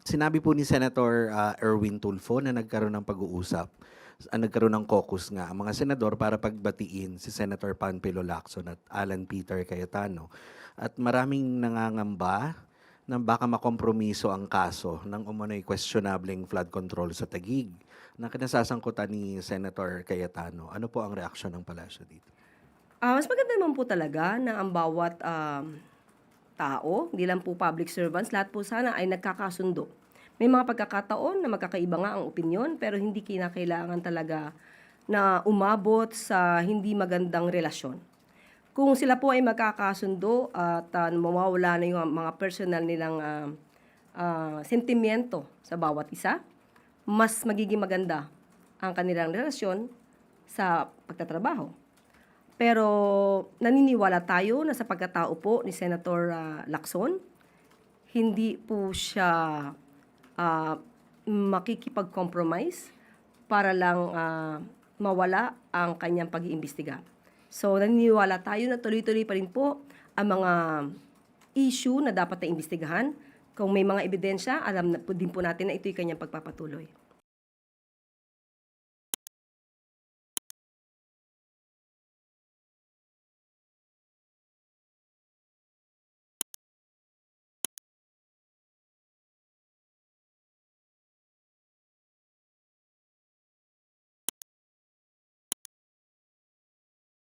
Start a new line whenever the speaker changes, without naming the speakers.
Sinabi po ni Senator Erwin Tulfo na nagkaroon ng pag-uusap, nagkaroon ng caucus nga ang mga senador para pagbatiin si Senator Panfilo Lacson at Alan Peter Cayetano. At maraming nangangamba na baka makompromiso ang kaso ng umano'y questionableng flood control sa Taguig na kinasasangkutan ni Senator Cayetano. Ano po ang reaksyon ng palasyo dito?
Mas maganda naman po talaga na ang bawat tao, hindi lang po public servants, lahat po sana ay nagkakasundo. May mga pagkakataon na magkakaiba nga ang opinyon, pero hindi kinakailangan talaga na umabot sa hindi magandang relasyon. Kung sila po ay magkakasundo at mawawala na yung mga personal nilang sentimiento sa bawat isa, mas magiging maganda ang kanilang relasyon sa pagtatrabaho. Pero naniniwala tayo na sa pagkatao po ni Senator Lacson, hindi po siya makikipag-compromise para lang mawala ang kanyang pag-iimbestiga. So naniniwala tayo na tuloy-tuloy pa rin po ang mga issue na dapat na imbestigahan. Kung may mga ebidensya, alam na po din po natin na ito'y kanyang pagpapatuloy.